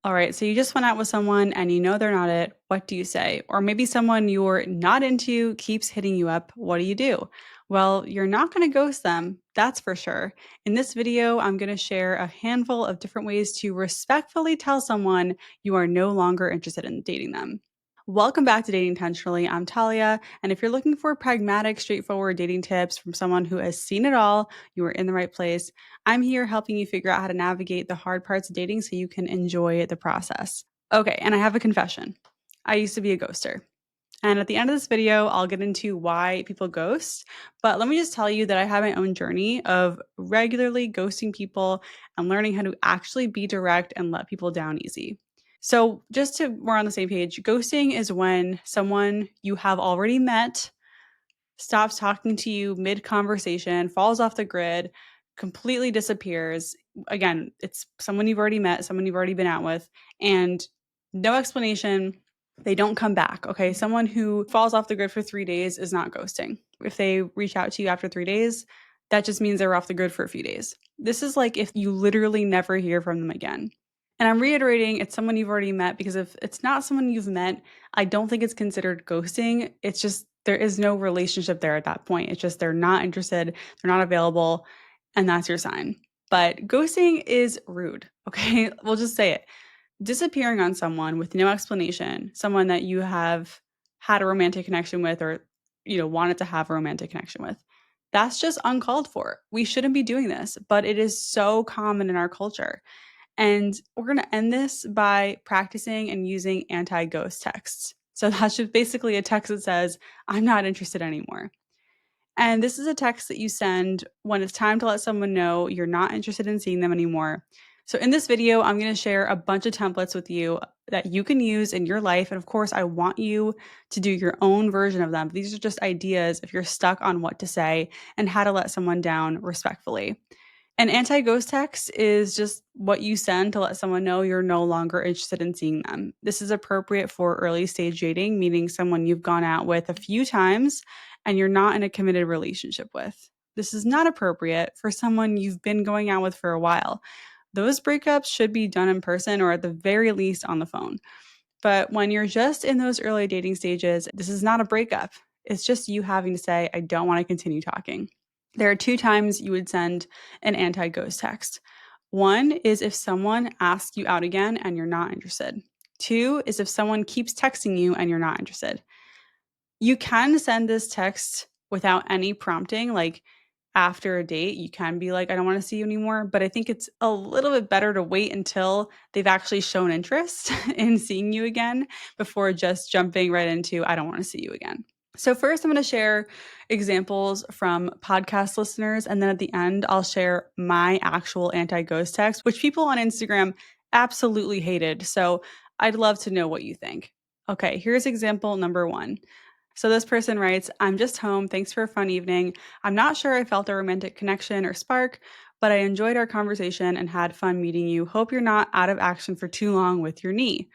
All right, so you just went out with someone and you know they're not it. What do you say? Or maybe someone you're not into keeps hitting you up. What do you do? Well, you're not going to ghost them, that's for sure. In this video, I'm going to share a handful of different ways to respectfully tell someone you are no longer interested in dating them. Welcome back to Dating Intentionally. I'm Talia, and if you're looking for pragmatic, straightforward dating tips from someone who has seen it all, you are in the right place. I'm here helping you figure out how to navigate the hard parts of dating so you can enjoy the process. Okay, and I have a confession. I used to be a ghoster. And at the end of this video, I'll get into why people ghost. But let me just tell you that I have my own journey of regularly ghosting people and learning how to actually be direct and let people down easy. So, just to we're on the same page, ghosting is when someone you have already met stops talking to you mid conversation, falls off the grid, completely disappears. Again, it's someone you've already met, someone you've already been out with, and no explanation. They don't come back. Okay. Someone who falls off the grid for 3 days is not ghosting. If they reach out to you after 3 days, that just means they're off the grid for a few days. This is like if you literally never hear from them again. And I'm reiterating it's someone you've already met because if it's not someone you've met, I don't think it's considered ghosting. It's just there is no relationship there at that point. It's just they're not interested, they're not available, and that's your sign. But ghosting is rude, okay? We'll just say it. Disappearing on someone with no explanation, someone that you have had a romantic connection with or wanted to have a romantic connection with. That's just uncalled for. We shouldn't be doing this, but it is so common in our culture. And we're going to end this by practicing and using anti ghost texts. So that's just basically a text that says, I'm not interested anymore. And this is a text that you send when it's time to let someone know you're not interested in seeing them anymore. So, in this video, I'm going to share a bunch of templates with you that you can use in your life. And of course, I want you to do your own version of them. These are just ideas if you're stuck on what to say and how to let someone down respectfully. An anti ghost text is just what you send to let someone know you're no longer interested in seeing them. This is appropriate for early stage dating, meaning someone you've gone out with a few times and you're not in a committed relationship with. This is not appropriate for someone you've been going out with for a while. Those breakups should be done in person or at the very least on the phone. But when you're just in those early dating stages, this is not a breakup. It's just you having to say, I don't want to continue talking. There are two times you would send an anti ghost text. One is if someone asks you out again and you're not interested. Two is if someone keeps texting you and you're not interested. You can send this text without any prompting, like after a date, you can be like, I don't want to see you anymore. But I think it's a little bit better to wait until they've actually shown interest in seeing you again before just jumping right into, I don't want to see you again. So, first, I'm going to share examples from podcast listeners. And then at the end, I'll share my actual anti ghost text, which people on Instagram absolutely hated. So, I'd love to know what you think. Okay, here's example number one. So this person writes, I'm just home. Thanks for a fun evening. I'm not sure I felt a romantic connection or spark, but I enjoyed our conversation and had fun meeting you. Hope you're not out of action for too long with your knee.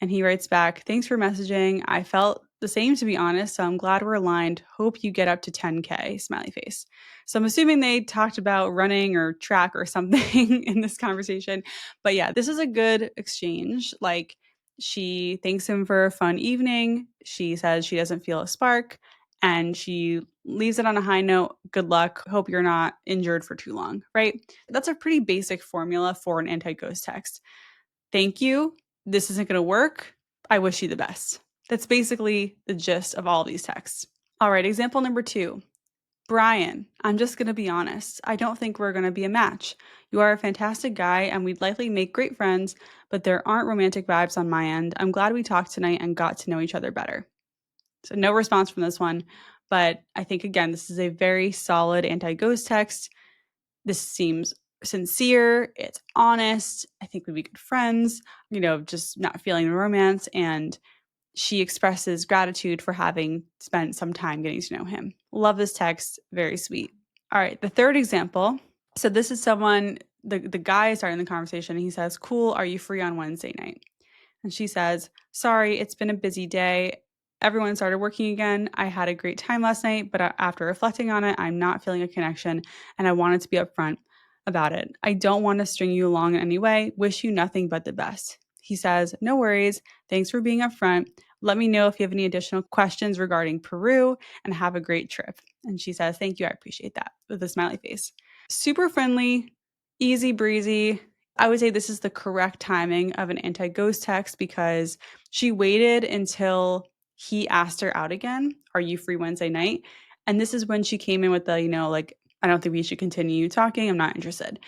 And he writes back, thanks for messaging. I felt the same, to be honest, so I'm glad we're aligned. Hope you get up to 10K, smiley face. So I'm assuming they talked about running or track or something in this conversation. But yeah, this is a good exchange. Like, she thanks him for a fun evening. She says she doesn't feel a spark and she leaves it on a high note. Good luck. Hope you're not injured for too long, right? That's a pretty basic formula for an anti ghost text. Thank you. This isn't going to work. I wish you the best. That's basically the gist of all these texts. All right, example number two. Brian, I'm just going to be honest. I don't think we're going to be a match. You are a fantastic guy and we'd likely make great friends, but there aren't romantic vibes on my end. I'm glad we talked tonight and got to know each other better. So, no response from this one. But I think, again, this is a very solid anti ghost text. This seems sincere. It's honest. I think we'd be good friends, just not feeling the romance. And she expresses gratitude for having spent some time getting to know him. Love this text. Very sweet. All right. The third example. So this is someone, the guy is starting the conversation. And he says, cool. Are you free on Wednesday night? And she says, sorry, it's been a busy day. Everyone started working again. I had a great time last night, but after reflecting on it, I'm not feeling a connection and I wanted to be upfront about it. I don't want to string you along in any way. Wish you nothing but the best. He says, "No worries. Thanks for being upfront. Let me know if you have any additional questions regarding Peru and have a great trip." And she says, "Thank you. I appreciate that," with a smiley face. Super friendly, easy breezy. I would say this is the correct timing of an anti ghost text because she waited until he asked her out again. "Are you free Wednesday night?" And this is when she came in with the, like, "I don't think we should continue talking. I'm not interested."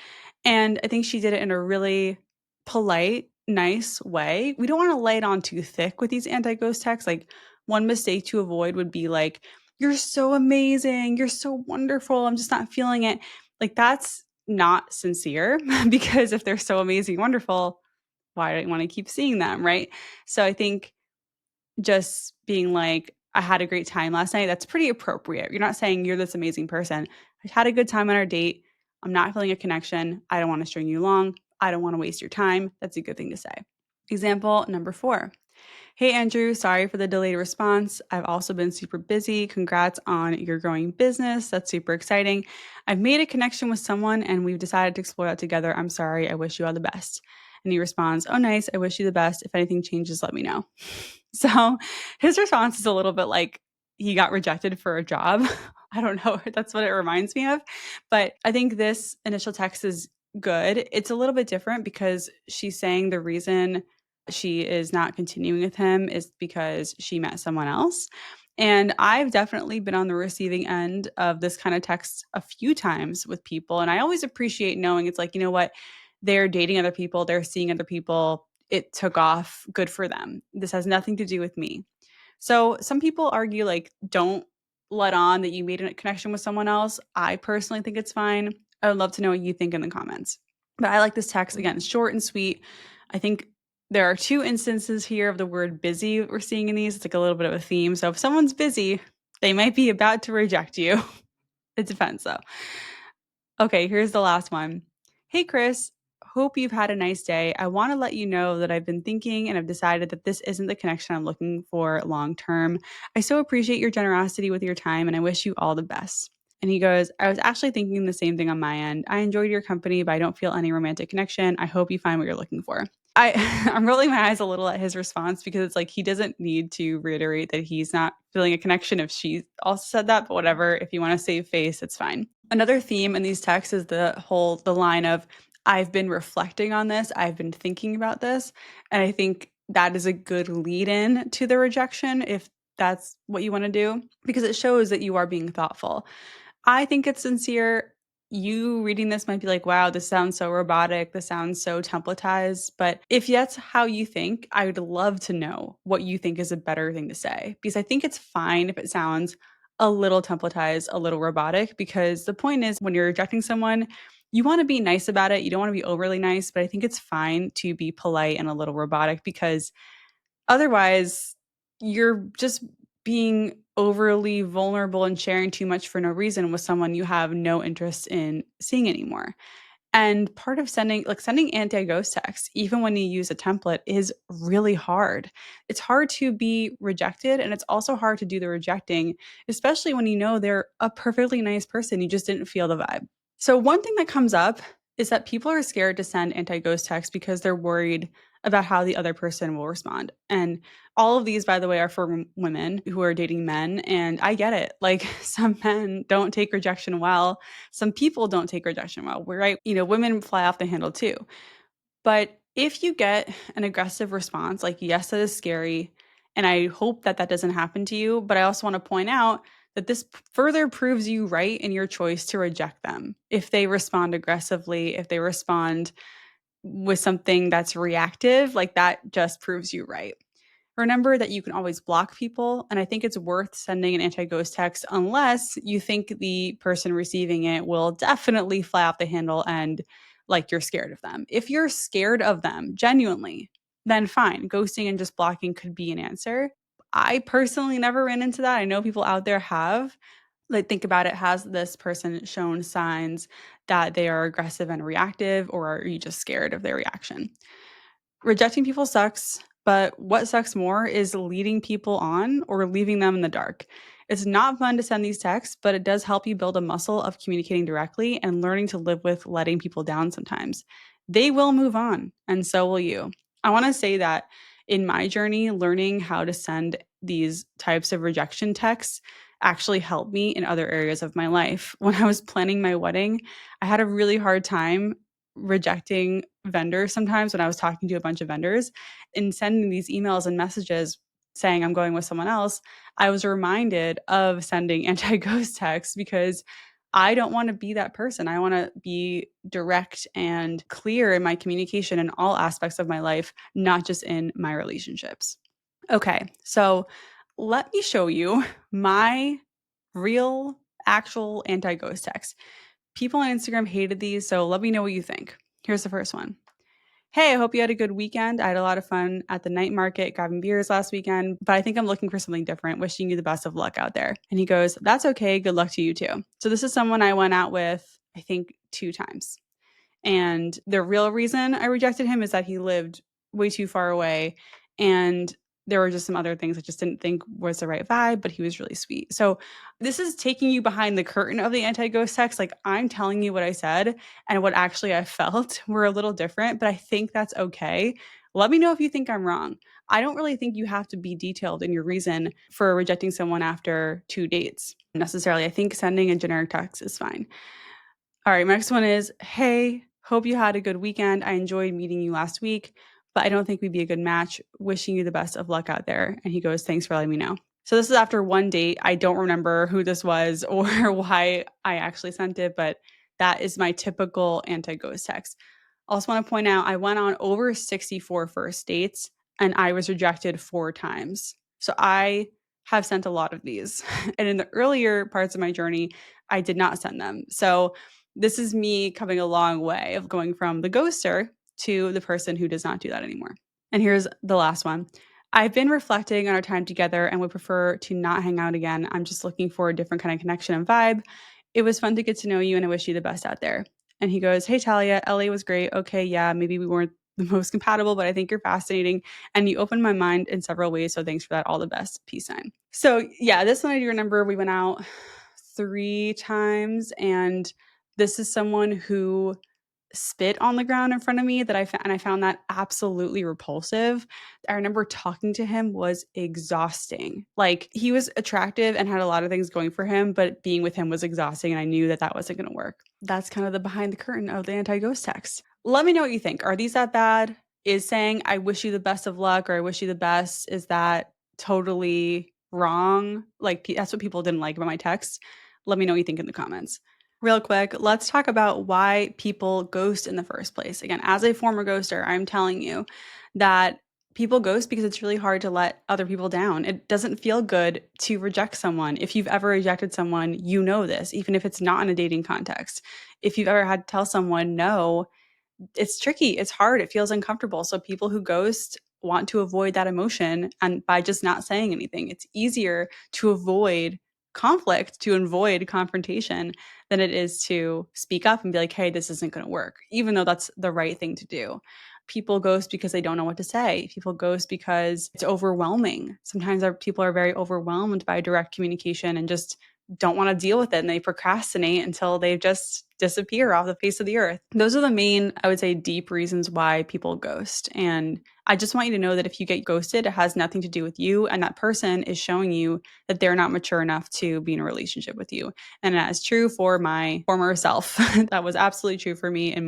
And I think she did it in a really polite, nice way. We don't want to lay it on too thick with these anti ghost texts. Like, one mistake to avoid would be like, "You're so amazing. You're so wonderful. I'm just not feeling it." Like, that's not sincere because if they're so amazing, wonderful, why do you want to keep seeing them? Right. So I think just being like, "I had a great time last night," that's pretty appropriate. You're not saying you're this amazing person. "I had a good time on our date. I'm not feeling a connection. I don't want to string you along. I don't want to waste your time." That's a good thing to say. Example number 4. "Hey, Andrew, sorry for the delayed response. I've also been super busy. Congrats on your growing business. That's super exciting. I've made a connection with someone and we've decided to explore that together. I'm sorry. I wish you all the best." And he responds, "Oh, nice. I wish you the best. If anything changes, let me know." So his response is a little bit like he got rejected for a job. I don't know. That's what it reminds me of. But I think this initial text is good. It's a little bit different because she's saying the reason she is not continuing with him is because she met someone else. And I've definitely been on the receiving end of this kind of text a few times with people. And I always appreciate knowing it's like, you know what? They're dating other people, they're seeing other people. It took off. Good for them. This has nothing to do with me. So some people argue, like, don't let on that you made a connection with someone else. I personally think it's fine. I would love to know what you think in the comments. But I like this text. Again, short and sweet. I think there are 2 instances here of the word busy we're seeing in these. It's like a little bit of a theme. So if someone's busy, they might be about to reject you. It depends though. Okay, here's the last one. "Hey, Chris. Hope you've had a nice day. I want to let you know that I've been thinking and I've decided that this isn't the connection I'm looking for long term. I so appreciate your generosity with your time and I wish you all the best." And he goes, "I was actually thinking the same thing on my end. I enjoyed your company, but I don't feel any romantic connection. I hope you find what you're looking for." I I'm rolling my eyes a little at his response because it's like he doesn't need to reiterate that he's not feeling a connection if she also said that, but whatever. If you want to save face, it's fine. Another theme in these texts is the line of, "I've been reflecting on this. I've been thinking about this." And I think that is a good lead in to the rejection if that's what you want to do because it shows that you are being thoughtful. I think it's sincere. You reading this might be like, "Wow, this sounds so robotic. This sounds so templatized." But if that's how you think, I would love to know what you think is a better thing to say because I think it's fine if it sounds a little templatized, a little robotic, because the point is when you're rejecting someone, you want to be nice about it. You don't want to be overly nice, but I think it's fine to be polite and a little robotic because otherwise, you're just being overly vulnerable and sharing too much for no reason with someone you have no interest in seeing anymore. And part of sending anti-ghost texts, even when you use a template, is really hard. It's hard to be rejected, and it's also hard to do the rejecting, especially when you know they're a perfectly nice person. You just didn't feel the vibe. So one thing that comes up is that people are scared to send anti-ghost texts because they're worried about how the other person will respond. And all of these, by the way, are for women who are dating men. And I get it. Like some men don't take rejection well. Some people don't take rejection well. We're right. Women fly off the handle too. But if you get an aggressive response, like, yes, that is scary. And I hope that that doesn't happen to you. But I also want to point out that this further proves you right in your choice to reject them. If they respond aggressively, if they respond with something that's reactive, like that just proves you right. Remember that you can always block people, and I think it's worth sending an anti-ghost text unless you think the person receiving it will definitely fly off the handle and like you're scared of them. If you're scared of them genuinely, then fine. Ghosting and just blocking could be an answer. I personally never ran into that. I know people out there have. Like, think about it. Has this person shown signs that they are aggressive and reactive, or are you just scared of their reaction? Rejecting people sucks, but what sucks more is leading people on or leaving them in the dark. It's not fun to send these texts, but it does help you build a muscle of communicating directly and learning to live with letting people down sometimes. They will move on, and so will you. I want to say that in my journey, learning how to send these types of rejection texts actually helped me in other areas of my life. When I was planning my wedding, I had a really hard time rejecting vendors sometimes when I was talking to a bunch of vendors and sending these emails and messages saying I'm going with someone else. I was reminded of sending anti-ghost texts because I don't want to be that person. I want to be direct and clear in my communication in all aspects of my life, not just in my relationships. Okay, so let me show you my real, actual anti ghost text. People on Instagram hated these, so let me know what you think. Here's the first one. Hey, I hope you had a good weekend. I had a lot of fun at the night market grabbing beers last weekend, but I think I'm looking for something different. Wishing you the best of luck out there. And he goes, That's okay. Good luck to you too. So this is someone I went out with, I think, 2 times. And the real reason I rejected him is that he lived way too far away. And there were just some other things I just didn't think was the right vibe, but he was really sweet. So this is taking you behind the curtain of the anti-ghost text. Like I'm telling you what I said and what actually I felt were a little different, but I think that's okay. Let me know if you think I'm wrong. I don't really think you have to be detailed in your reason for rejecting someone after 2 dates necessarily. I think sending a generic text is fine. All right, my next one is, hey, hope you had a good weekend. I enjoyed meeting you last week, but I don't think we'd be a good match. Wishing you the best of luck out there. And he goes, thanks for letting me know. So this is after one date. I don't remember who this was or why I actually sent it, but that is my typical anti-ghost text. I also want to point out I went on over 64 first dates and I was rejected 4 times. So I have sent a lot of these. And in the earlier parts of my journey, I did not send them. So this is me coming a long way of going from the ghoster to the person who does not do that anymore. And here's the last one. I've been reflecting on our time together and would prefer to not hang out again. I'm just looking for a different kind of connection and vibe. It was fun to get to know you and I wish you the best out there. And he goes, Hey, Talia, LA was great. Okay, yeah, maybe we weren't the most compatible, but I think you're fascinating. And you opened my mind in several ways. So thanks for that. All the best. Peace sign. So yeah, this one I do remember we went out 3 times and this is someone who spit on the ground in front of me that I found that absolutely repulsive. I remember talking to him was exhausting. Like he was attractive and had a lot of things going for him, but being with him was exhausting and I knew that that wasn't going to work. That's kind of the behind the curtain of the anti-ghost text. Let me know what you think. Are these that bad? Is saying I wish you the best of luck or I wish you the best, is that totally wrong? Like that's what people didn't like about my text. Let me know what you think in the comments. Real quick, let's talk about why people ghost in the first place. Again, as a former ghoster, I'm telling you that people ghost because it's really hard to let other people down. It doesn't feel good to reject someone. If you've ever rejected someone, you know this, even if it's not in a dating context. If you've ever had to tell someone no, it's tricky, it's hard, it feels uncomfortable. So people who ghost want to avoid that emotion and by just not saying anything. It's easier to avoid conflict, to avoid confrontation than it is to speak up and be like, hey, this isn't going to work, even though that's the right thing to do. People ghost because they don't know what to say. People ghost because it's overwhelming. Sometimes people are very overwhelmed by direct communication and just don't want to deal with it and they procrastinate until they just disappear off the face of the earth. Those are the main, I would say, deep reasons why people ghost. And I just want you to know that if you get ghosted, it has nothing to do with you. And that person is showing you that they're not mature enough to be in a relationship with you. And that is true for my former self. That was absolutely true for me in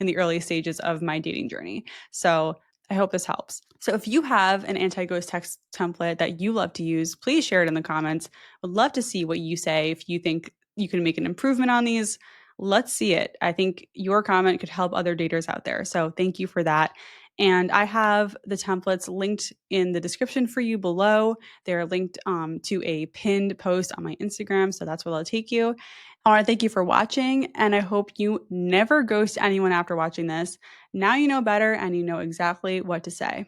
the early stages of my dating journey. So I hope this helps. So if you have an anti-ghost text template that you love to use, please share it in the comments. Would love to see what you say. If you think you can make an improvement on these, let's see it. I think your comment could help other daters out there. So thank you for that. And I have the templates linked in the description for you below. They're linked to a pinned post on my Instagram. So that's where they'll take you. I want to thank you for watching, and I hope you never ghost anyone after watching this. Now you know better and you know exactly what to say.